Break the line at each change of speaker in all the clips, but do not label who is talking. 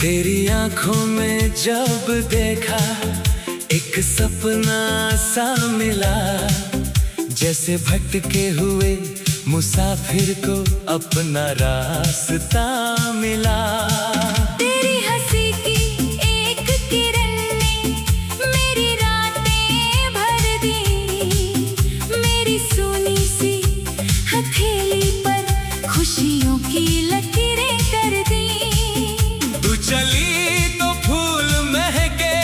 तेरी आंखों में जब देखा एक सपना सा मिला, जैसे भटके हुए मुसाफिर को अपना रास्ता मिला।
तेरी हंसी की एक किरण ने मेरी रातें भर दी, मेरी सोनी सी हथेली पर खुशियों की लकीरें कर दी।
तू चली तो फूल महके,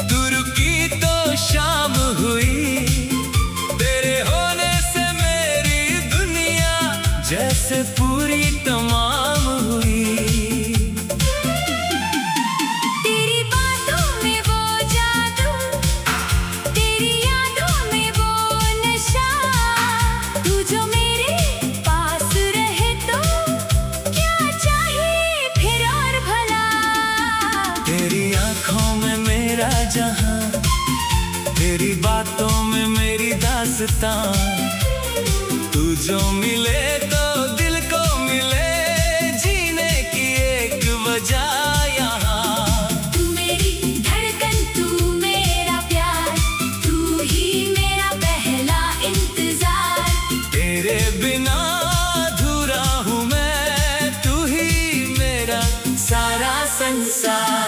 तू रुकी तो शाम हुई, तेरे होने से मेरी दुनिया जैसे पूरी तमाम हुई।
तेरी बातों में वो जादू, तेरी यादों में वो नशा, तू जो मेरे पास रहे तो क्या चाहिए फिर और भला।
तेरी आंखों में मेरा जहां, तेरी बातों में मेरी दास्तां, तू जो मिले तो दिल को मिले जीने की एक वजह यहाँ।
तू मेरी धड़कन, तू मेरा प्यार, तू ही मेरा पहला इंतजार।
तेरे बिना अधूरा हूँ मैं, तू ही मेरा सारा संसार।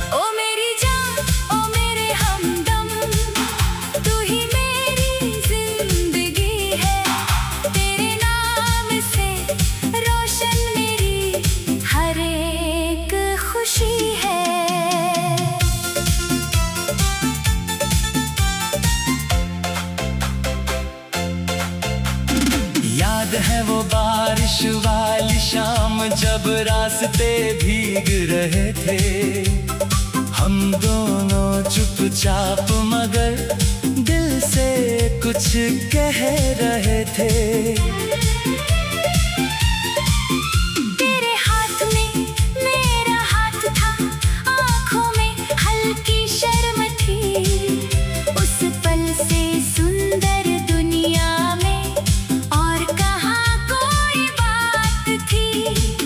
ओ मेरी जान, ओ मेरे हमदम, तू ही मेरी जिंदगी है। तेरे नाम से रोशन मेरी हर एक खुशी है।
याद है वो बारिश वाली शाम जब रास्ते भीग रहे थे, हम दोनों चुपचाप मगर दिल से कुछ कह रहे थे।
तेरे हाथ में मेरा हाथ था, आँखों में हल्की शर्म थी, उस पल से सुंदर दुनिया में और कहाँ कोई बात थी।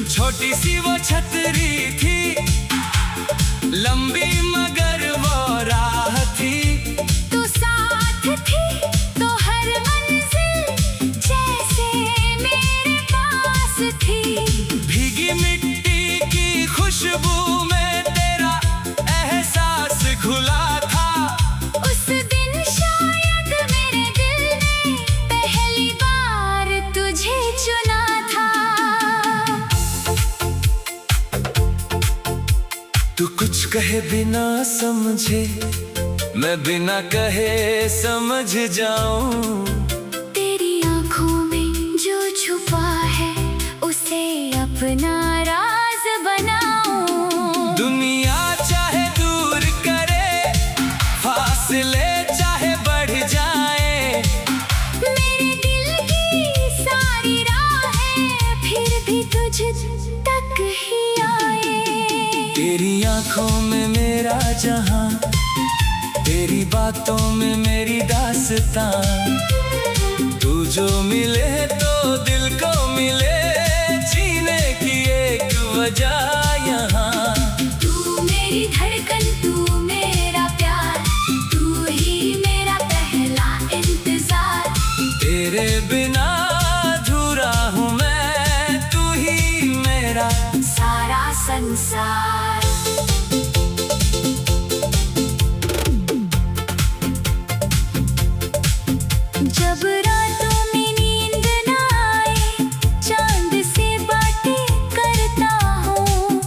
छोटी सी वो छतरी थी, लंबी मगर वो राह थी,
तू साथ थी तो हर मंजिल जैसे मेरे पास थी।
भीगी मिट्टी की खुशबू में तेरा एहसास घुला था।
उस दिन शायद मेरे दिल ने पहली बार तुझे चुना था।
तू कुछ कहे बिना समझे, मैं बिना कहे समझ जाऊं।
तेरी आंखों में जो छुपा है उसे अपना राज बनाऊं।
दुनिया चाहे दूर करे, फासले चाहे बढ़ जाए,
मेरे दिल की सारी राहें फिर भी तुझ तक ही आए।
तेरी आंखों में मेरा जहां, तेरी बातों में मेरी दास्तां, तू जो मिले तो दिल को मिले जीने की एक वजह यहाँ।
तू मेरी धड़कन, तू मेरा प्यार, तू ही मेरा पहला इंतजार।
तेरे बिना अधूरा हूँ मैं, तू ही मेरा
सारा संसार। जब रातों में नींद न आए, चांद से बातें करता हूँ,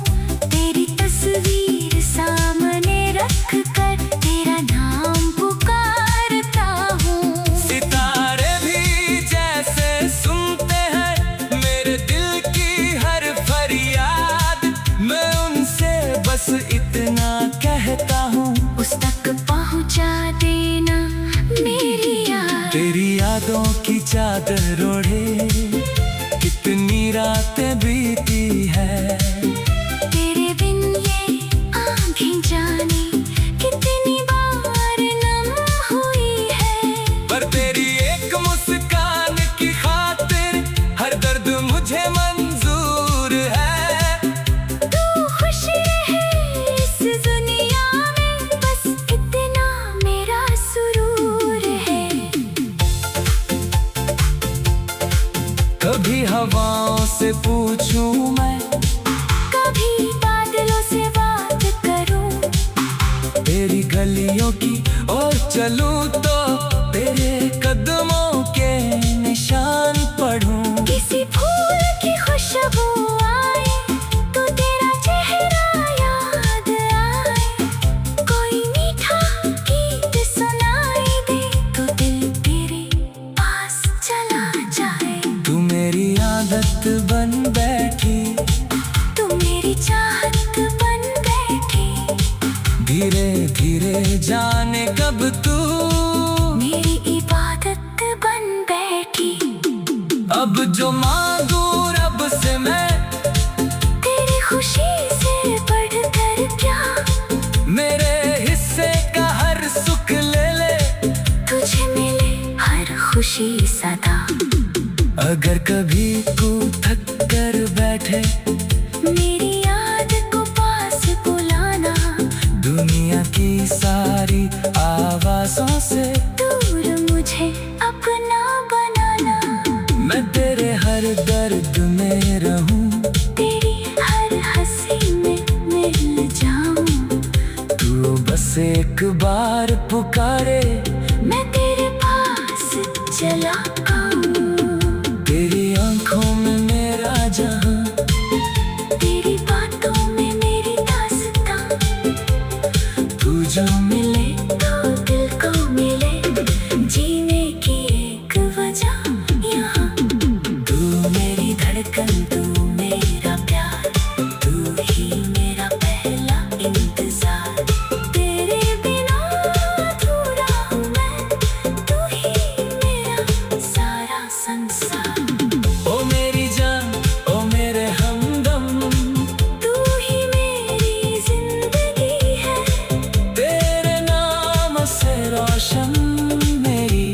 तेरी तस्वीर सामने रख कर तेरा नाम पुकारता हूँ।
सितारे भी जैसे सुनते हैं मेरे दिल की हर फरियाद, मैं उनसे बस इतना कहता हूँ,
उस तक पहुँचा देना मेरी याद।
तेरी यादों की चादर ओढ़े कितनी रातें बीती है।
तेरे बिन ये आँखें जाने कितनी बार नम
पूछूं मैं,
कभी बादलों से बात करूं,
तेरी गलियों की ओर चलूं तो तेरे कदमों के निशान पढ़ूं।
किसी फूल की खुशबू आए तो तेरा चेहरा याद आए, कोई मीठा गीत सुनाई दे तो दिल तेरे पास चला जाए।
तू मेरी आदत बन बैठी,
तू मेरी चाहत बन बैठी,
धीरे धीरे जाने कब तू
मेरी इबादत बन बैठी।
अब जो मांगू रब से मैं,
तेरी खुशी से बढ़कर क्या,
मेरे हिस्से का हर सुख ले ले,
तुझे मिले हर खुशी सदा।
अगर कभी तू थक कर बैठे,
मेरी याद को पास बुलाना,
दुनिया की सारी आवाज़ों से
दूर मुझे अपना बनाना।
मैं तेरे हर दर्द में रहूं,
तेरी हर हंसी में मिल जाऊं,
तू बस एक बार पुकारे,
मैं तेरे पास चला आऊं।
तेरी आंखों में मेरा जहां,
तेरी बातों में मेरी दास्तां,
तू जो
मिले तो दिल को मिले, जीने की एक वजह यहाँ।
तू
मेरी धड़कन, तू मेरा प्यार, तू ही मेरा पहला इंतजार। तेरे बिना अधूरा हूँ मैं, तू ही मेरा सारा संसार।
ओ मेरी जान, ओ मेरे हमदम,
तू ही मेरी जिंदगी है,
तेरे नाम से रोशन मेरी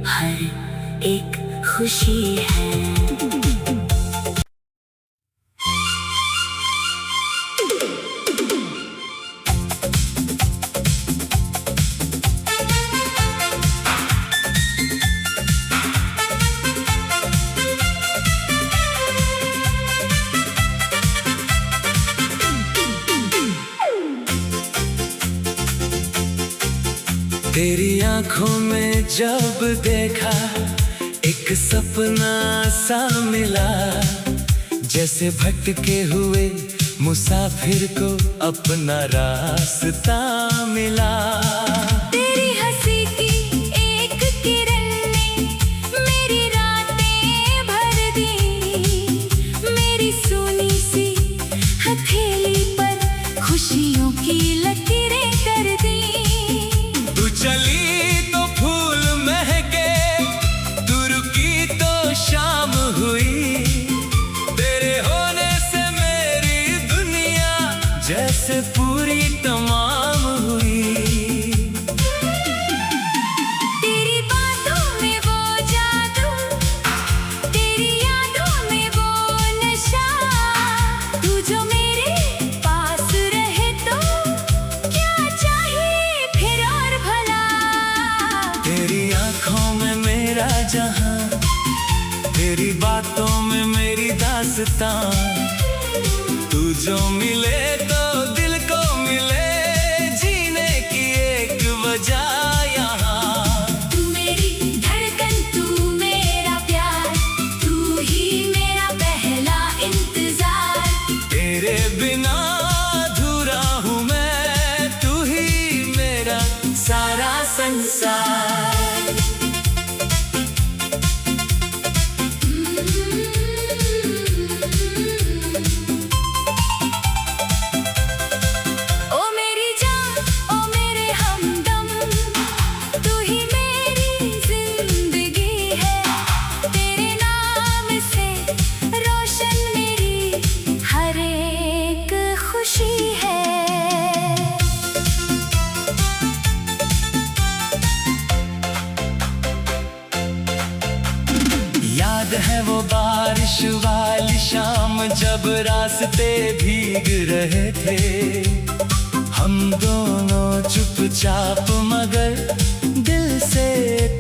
हर एक खुशी है।
तेरी आंखों में जब देखा, एक सपना सा मिला, जैसे भटके हुए मुसाफिर को अपना रास्ता मिला।
तेरी हंसी की एक किरण ने मेरी रातें भर दी, मेरी सोनी सी हथेली पर खुशियों की लकीरें कर दी।
तू चली तो फूल महके, तू रुकी तो शाम हुई, तेरे होने से मेरी दुनिया जैसे पूरी तमाम हुई।
तेरी बातों में वो जादू, तेरी यादों में वो नशा, तू जो मेरे पास रहे तो क्या चाहिए फिर और भला।
तेरी आंखों में मेरा जहां, तेरी बातों में मेरी दास्तां, तू जो मिले तो दिल को मिले, जीने की एक वजह यहाँ।
तू मेरी धड़कन, तू मेरा प्यार, तू ही मेरा पहला इंतजार।
तेरे बिना अधूरा हूँ मैं, तू ही मेरा सारा संसार।
ओ मेरी जान, ओ मेरे हमदम, तू ही मेरी जिंदगी है, तेरे नाम से रोशन मेरी हर एक खुशी है।
याद है वो बारिश वाली शाम, जब रास्ते भीग रहे थे, हम दोनों चुपचाप मगर दिल से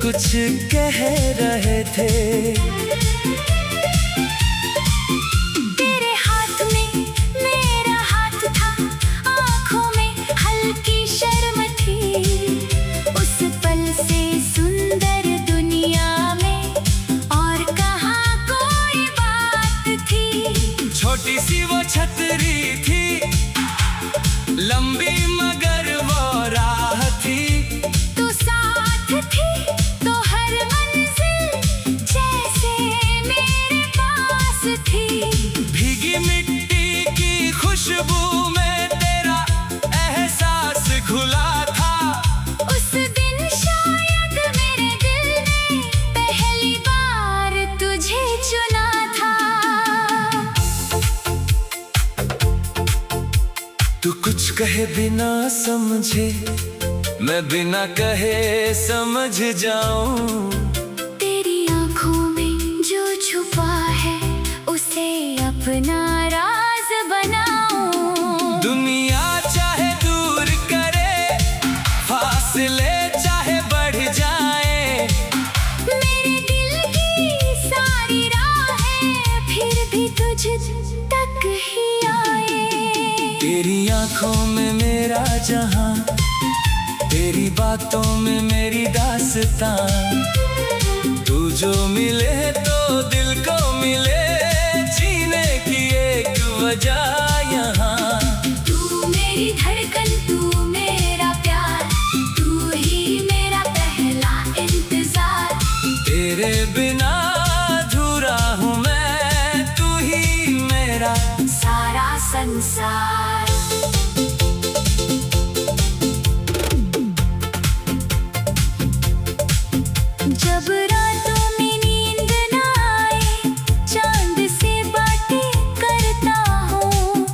कुछ कह रहे थे। छोटी सी वो छतरी थी, लंबी मगर वो राह थी।
तू साथ थी तो हर मंजिल जैसे मेरे पास थी।
भीगी मिट्टी की खुशबू में तेरा एहसास घुला था।
उस दिन शायद मेरे दिल ने पहली बार तुझे चुना था।
तू कुछ कहे बिना समझे, मैं बिना कहे समझ जाऊं।
तेरी आंखों में जो छुपा है उसे अपना राज बनाऊं।
दुनिया चाहे दूर करे, फासले चाहे बढ़ जाए,
मेरे दिल की सारी राहें फिर भी तुझ तक ही आए।
तेरी आंखों में मेरा जहां, तेरी बातों में मेरी दास्तां। तू जो मिले तो दिल को मिले, जीने की एक वजह यहाँ।
तू मेरी धड़कन, तू मेरा प्यार, तू ही मेरा पहला इंतजार।
तेरे बिना अधूरा हूँ मैं, तू ही मेरा
सारा संसार। जब रातों में नींद न आए, चांद से बातें करता हूँ।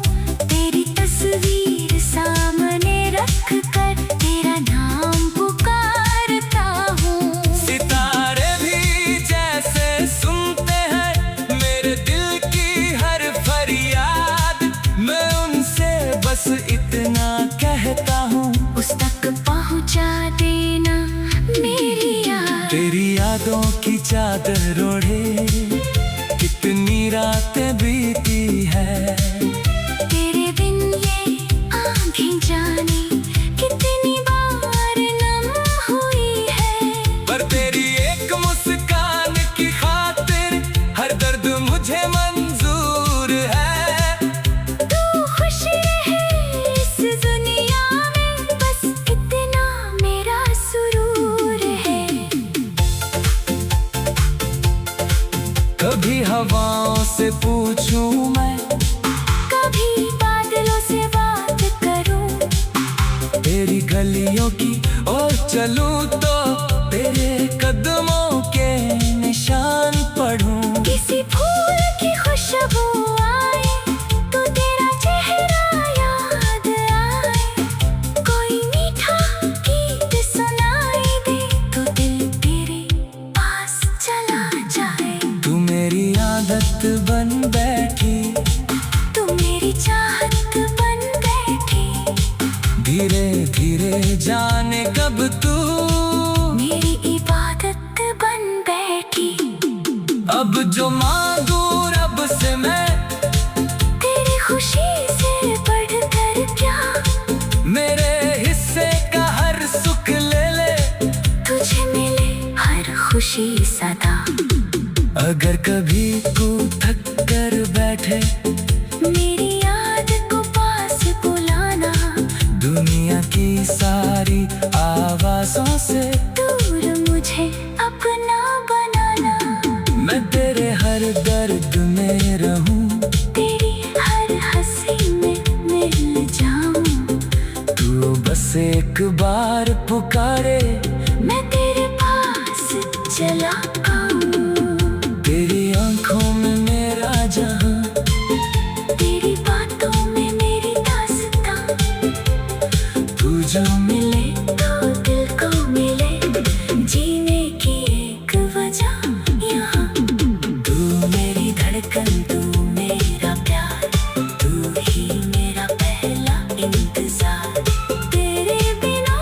तेरी तस्वीर सामने रख कर तेरा नाम पुकारता हूँ।
सितारे भी जैसे सुनते हैं मेरे दिल की हर फरियाद। मैं उनसे बस इतना कहता हूँ,
उस तक पहुँचा देना मेरी याद।
तेरी यादों की चादर ओढ़े कितनी रातें बीती है।
तेरे बिन ये आँखें जाने कितनी बार नम हुई है।
पर तेरी एक मुस्कान की खातिर हर दर्द मुझे मंजूर है।
तू खुश रहे इस दुनिया में, बस इतना मेरा सुरूर है।
कभी हवाओं से पूछूं मैं,
कभी बादलों से बात करूं।
तेरी गलियों की ओर चलूं तो तेरे कदमों के निशान पढ़ूं।
किसी फूल की खुशबू आए तो तेरा चेहरा याद आए। कोई मीठा गीत सुनाई दे तो दिल तेरे पास चला जाए।
तू मेरी आदत बन बैठी,
तू मेरी चाहत बन बैठी।
धीरे धीरे जाने कब तू
मेरी इबादत बन बैठी।
अब जो मांगू रब से मैं,
तेरी खुशी से बढ़कर क्या।
मेरे हिस्से का हर सुख ले ले,
तुझे मिले हर खुशी सदा।
अगर कभी तू थक कर बैठे,
मेरी याद को पास बुलाना।
दुनिया की सारी आवाज़ों से
दूर मुझे अपना बनाना।
मैं तेरे हर दर्द में रहूं,
तेरी हर हंसी में मिल जाऊं।
तू बस एक बार पुकारे,
मैं तेरे पास चला आऊं।
तेरी आंखों में मेरा जहां,
तेरी बातों में मेरी दास्तां।
तू जो
मिले तो दिल को मिले, जीने की एक वजह यहाँ।
तू
मेरी धड़कन, तू मेरा प्यार, तू ही मेरा पहला इंतजार। तेरे बिना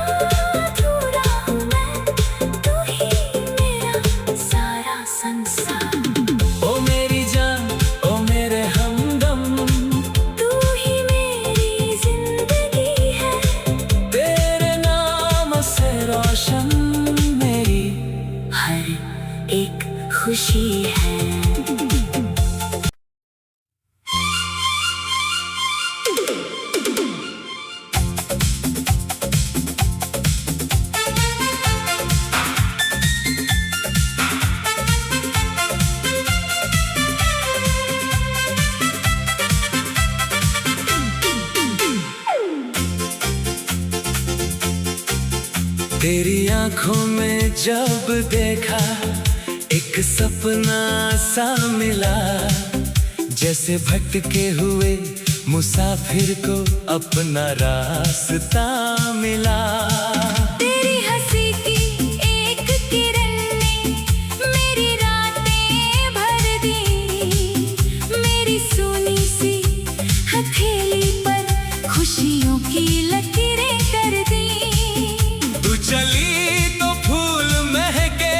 तेरी आंखों में जब देखा एक सपना सा मिला, जैसे भटके हुए मुसाफिर को अपना रास्ता मिला।
तेरी हंसी की एक किरण ने मेरी रातें भर दी, मेरी सोनी सी हथेली पर खुशियों की लकीरें कर दी।
तू चली तो फूल महके,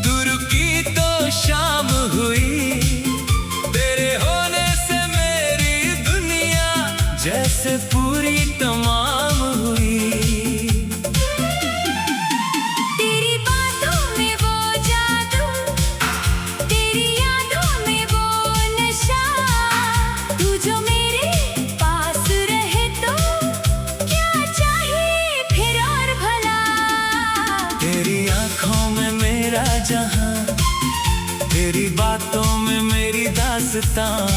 तू रुकी तो शाम हुई, तेरे होने से मेरी दुनिया जैसे पूरी तमाम हुई।
तेरी बातों में वो जादू, तेरी यादों में वो नशा, तू जो मेरे पास रहे तो क्या चाहिए फिर और भला।
तेरी आंखों में मेरा जहां, तेरी बातों में मेरी दास्तां,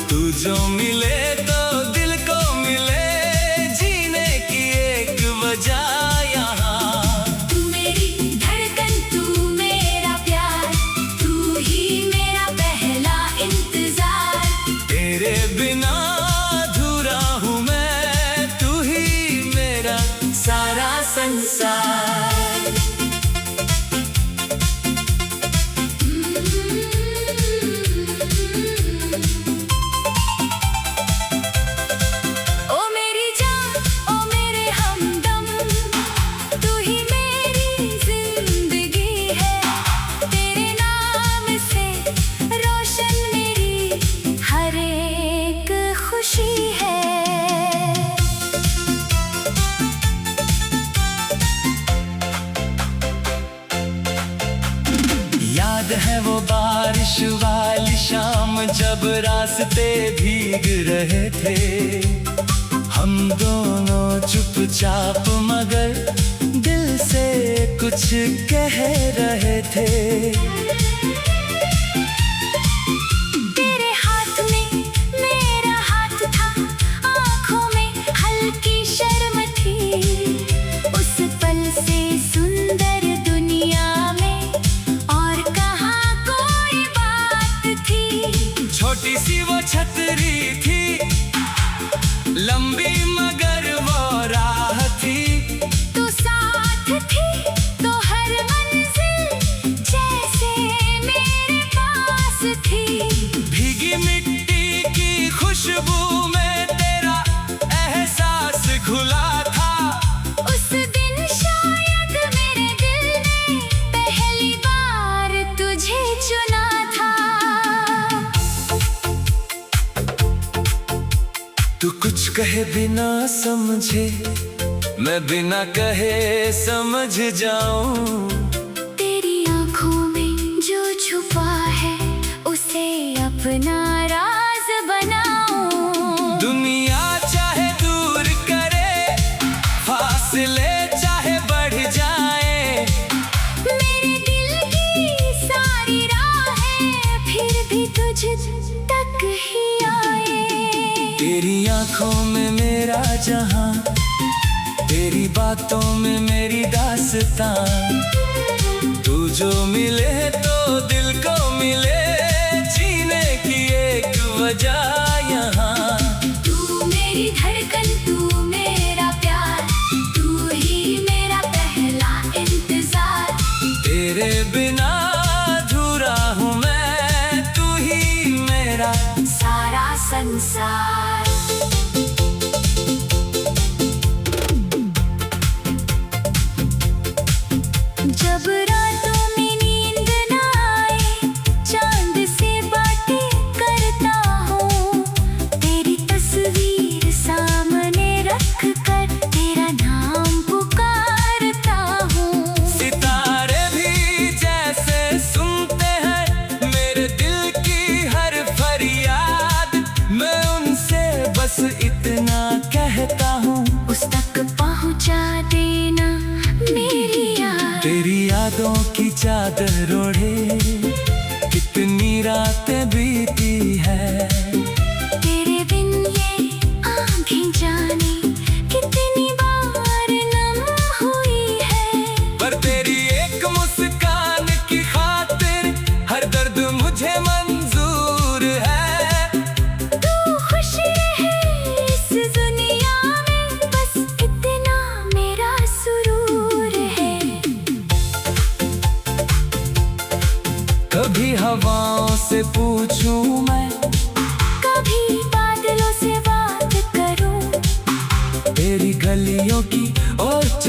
तू जो मिले तो दिल को मिले, जीने की एक वजह यहाँ।
तू मेरी धड़कन, तू मेरा प्यार, तू ही मेरा पहला इंतजार।
तेरे बिना अधूरा हूँ मैं, तू ही मेरा सारा संसार।
ओ मेरी जान, ओ मेरे हमदम, तू ही मेरी जिंदगी है। तेरे नाम से रोशन मेरी हर एक खुशी है।
याद है वो बारिश वाली शाम जब रास्ते भीग रहे थे, हम दोनों चुपचाप मगर दिल से कुछ कह रहे थे।
तेरे हाथ में मेरा हाथ था, आँखों में हल्की शर्म थी, उस पल से सुंदर दुनिया में और कहाँ कोई बात थी।
छोटी सी वो छतरी थी, लंबी मगर वो राह थी,
तू साथ थी तो हर मंजिल जैसे मेरे पास थी।
भीगी मिट्टी की खुशबू में तेरा एहसास घुला था।
उस दिन शायद मेरे दिल ने पहली बार तुझे चुना था।
तू कुछ कहे बिना समझे, मैं बिना कहे समझ जाऊं।
तेरी आंखों में जो छुपा है उसे अपना राज बनाऊं।
दुनिया चाहे दूर करे, फासले चाहे बढ़ जाए,
मेरे दिल की सारी राहें फिर भी तुझ तक ही आए।
तेरी आंखों में मेरा जहां, तेरी बातों में मेरी दास्तां, तू जो मिले तो दिल को मिले, जीने की एक वजह यहाँ।
तू मेरी धड़कन, तू मेरा प्यार, तू ही मेरा पहला इंतजार।
तेरे बिना अधूरा हूँ मैं, तू ही मेरा
सारा संसार। जब रातों में नींद न आए, चांद से बातें करता हूँ, तेरी तस्वीर सामने रख कर तेरा नाम पुकारता हूँ।
सितारे भी जैसे सुनते हैं मेरे दिल की हर फरियाद, मैं उनसे बस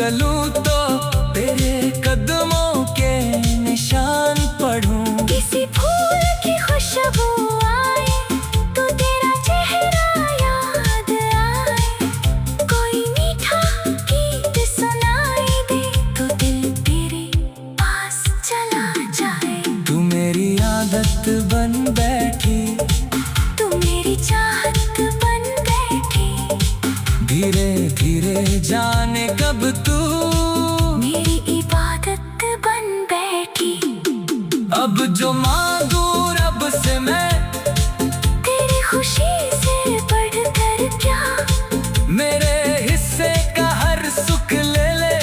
चलूं तो तेरे कदमों के निशान पढ़ूं।
किसी फूल की खुशबू आए तो तेरा चेहरा याद आए, कोई मीठा गीत सुनाई दे तो दिल तेरे पास चला जाए।
तू मेरी आदत बन बैठी,
तू मेरी चाहत बन बैठी,
धीरे धीरे जाने कब तू
मेरी इबादत बन बैठी।
अब जो मांगू रब से मैं,
तेरी खुशी से बढ़कर क्या,
मेरे हिस्से का हर सुख ले ले,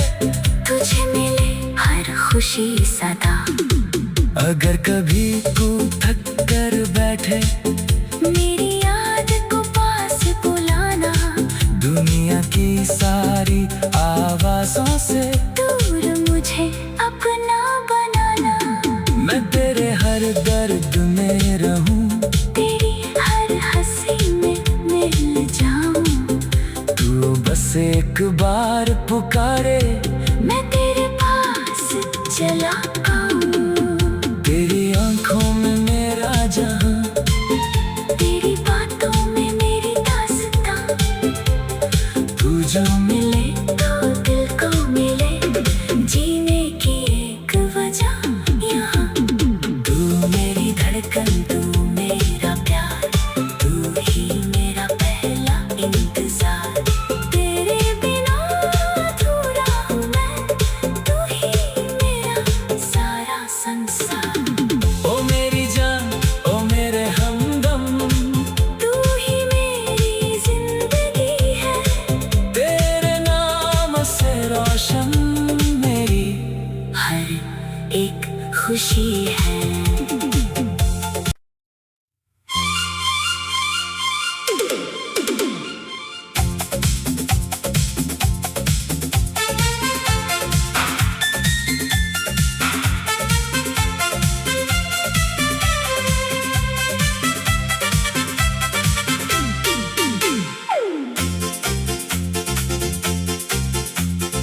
तुझे मिले हर खुशी सदा।
अगर कभी तू थक कर बैठे,
मेरी याद को पास बुलाना,
दुनिया की सारी आवाज़ों से
दूर मुझे अपना बनाना।
मैं तेरे हर दर्द में रहूं,
तेरी हर हंसी में मिल जाऊं,
तू बस एक बार पुकारे,
मैं तेरे पास चला आऊं।
तेरी आंखों में मेरा जहां,
तेरी बातों में मेरी दास्तां,
तू जो
मिले तो दिल को मिले, जीने की एक वजह यहाँ। तू मेरी धड़कन, तू मेरा प्यार, तू ही मेरा पहला इंतजार। तेरे बिना अधूरा हूँ मैं, तू ही मेरा सारा संसार।
ओ मेरी जान, ओ मेरे हमदम,
तू ही मेरी जिंदगी है,
तेरे नाम से रोशन मेरी
हर एक खुशी है।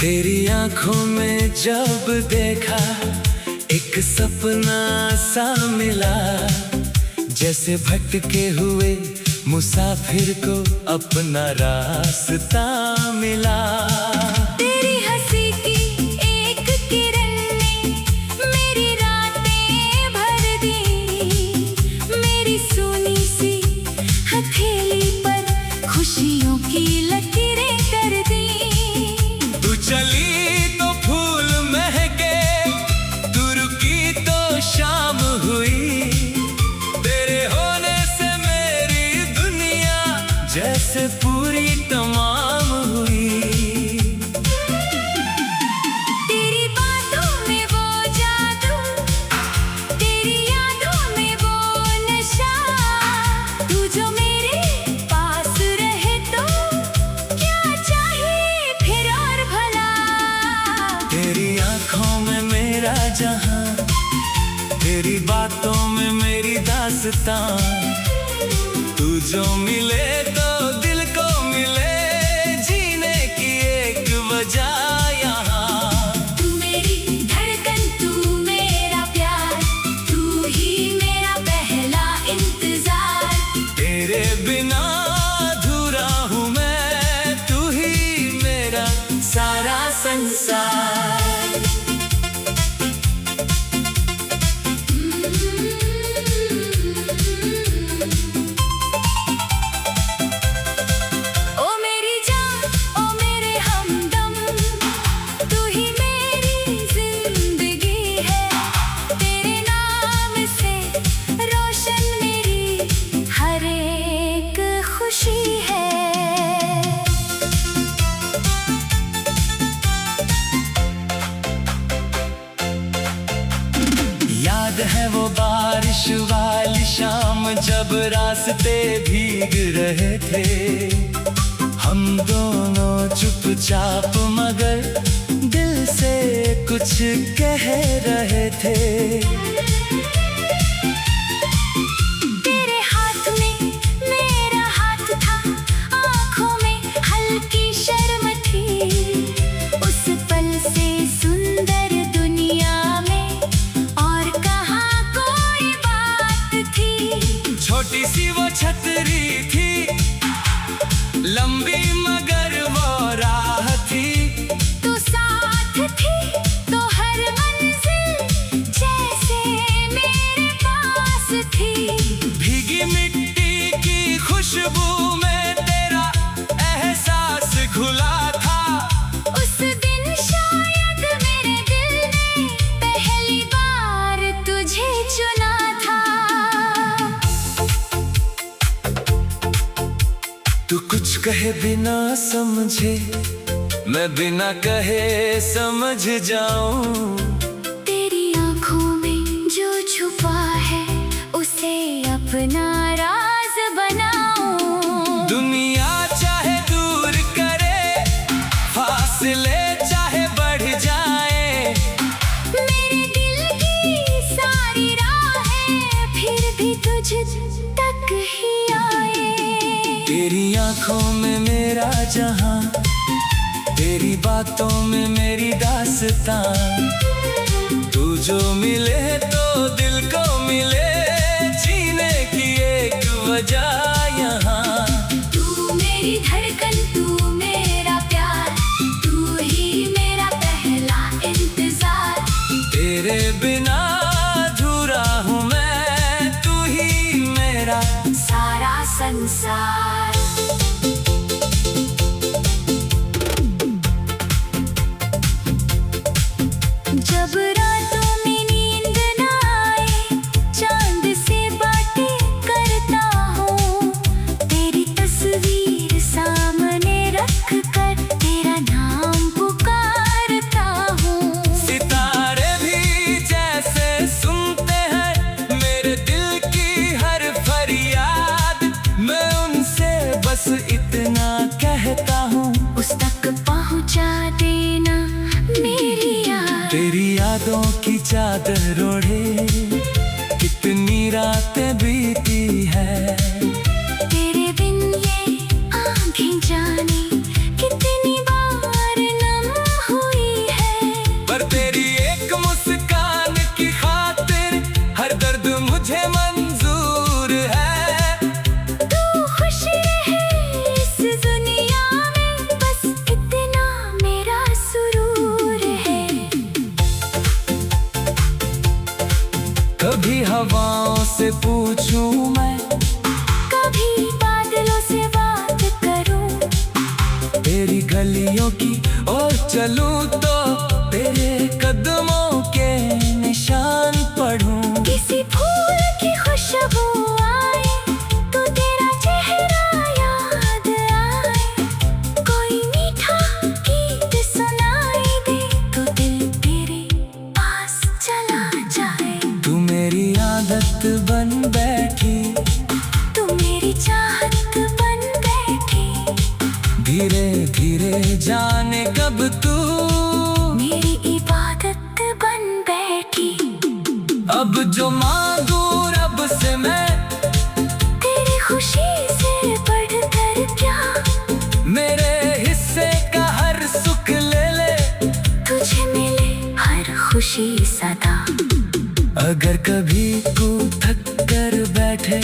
तेरी आंखों में जब देखा, एक सपना सा मिला, जैसे भटके हुए मुसाफिर को अपना रास्ता मिला।
तेरी हंसी की एक किरण ने मेरी रातें भर दी, मेरी सोनी सी हथेली पर खुशियों की लकीरें कर दी।
तू चली तो फूल महके, तू रुकी तो शाम हुई, तेरे होने से मेरी दुनिया जैसे पूरी तमाम हुई।
तेरी बातों में वो जादू, तेरी यादों में वो नशा, तू जो मेरे पास रहे तो क्या चाहिए फिर और भला।
तेरी आंखों में मेरा जहां, तेरी बातों में मेरी दास्तां, तू जो मिले तो दिल को मिले, जीने की एक वजह यहाँ।
तू मेरी धड़कन, तू मेरा प्यार, तू ही मेरा पहला इंतजार।
तेरे बिना अधूरा हूँ मैं, तू ही मेरा सारा संसार।
ओ मेरी जान, ओ मेरे हमदम, तू ही मेरी जिंदगी है, तेरे नाम से रोशन मेरी हर एक खुशी है।
याद है वो बारिश वाली शाम, जब रास्ते भीग रहे थे, हम दोनों चुपचाप मगर दिल से कुछ कह रहे थे।
तेरे हाथ में मेरा हाथ था, आँखों में हल्की शर्म थी, उस पर
खुशबू में तेरा एहसास घुला था।
उस दिन शायद मेरे दिल ने पहली बार तुझे चुना था।
तू कुछ कहे बिना समझे, मैं बिना कहे समझ जाऊं।
तेरी आंखों में जो छुपा है उसे अपना राज बनाऊं।
दुनिया चाहे दूर करे, फासले चाहे बढ़ जाए,
मेरे दिल की सारी राहें फिर भी तुझ तक ही आए।
तेरी आंखों में मेरा जहां, तेरी बातों में मेरी दास्तां। तू जो मिले तो दिल को मिले, जीने की एक वजह यहाँ।
तू मेरी धड़कन, तू मेरा प्यार, तू ही मेरा पहला इंतजार।
तेरे बिना अधूरा हूँ मैं, तू ही मेरा
सारा संसार। जब रातों में नींद न आए, चांद से बातें करता हूँ। तेरी तस्वीर सामने रख कर तेरा नाम पुकारता हूँ।
सितारे भी जैसे सुनते हैं मेरे दिल की हर फरियाद। मैं उनसे बस इतना कहता हूँ,
उस तक पहुँचा देना मेरी याद।
तेरी यादों की चादर ओढ़े कितनी रातें बीती है।
तेरे बिन ये आँखें जाने कितनी बार नम हुई है।
पर तेरी एक मुस्कान की खातिर हर दर्द मुझे मंजूर है।
तू खुश रहे इस दुनिया में, बस इतना मेरा सुरूर है।
कभी हवाओं से पूछूं मैं,
कभी बादलों से बात करूं।
तेरी गलियों की ओर चलूं तो तेरे कदमों के निशान पढ़ूं।
किसी फूल की खुशबू आए तो तेरा चेहरा याद आए। कोई मीठा गीत सुनाई दे तो दिल तेरे पास चला जाए।
तू मेरी आदत बन बैठी,
तू मेरी चाहत बन बैठी।
धीरे धीरे जाने कब तू
मेरी इबादत बन बैठी।
अब जो मांगू रब से मैं,
तेरी खुशी से बढ़कर क्या,
मेरे हिस्से का हर सुख ले ले।
तुझे मिले हर खुशी सदा।
अगर कभी तू थक कर बैठे,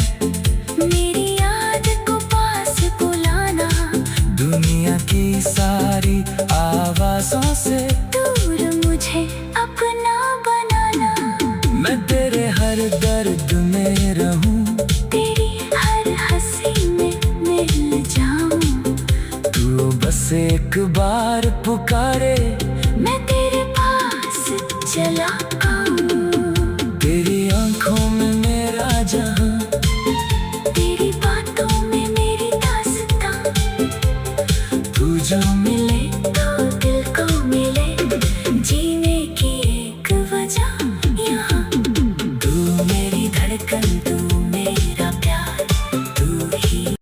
मेरी याद को पास बुलाना।
दुनिया की सारी आवाज़ों से
दूर मुझे अपना बनाना।
मैं तेरे हर दर्द में रहूं,
तेरी हर हंसी में मिल जाऊं।
तू बस एक बार पुकारे,
मैं तेरे पास चला आऊं।
तेरी आंखों में मेरा जहां,
तेरी बातों में मेरी दास्तां।
तू जो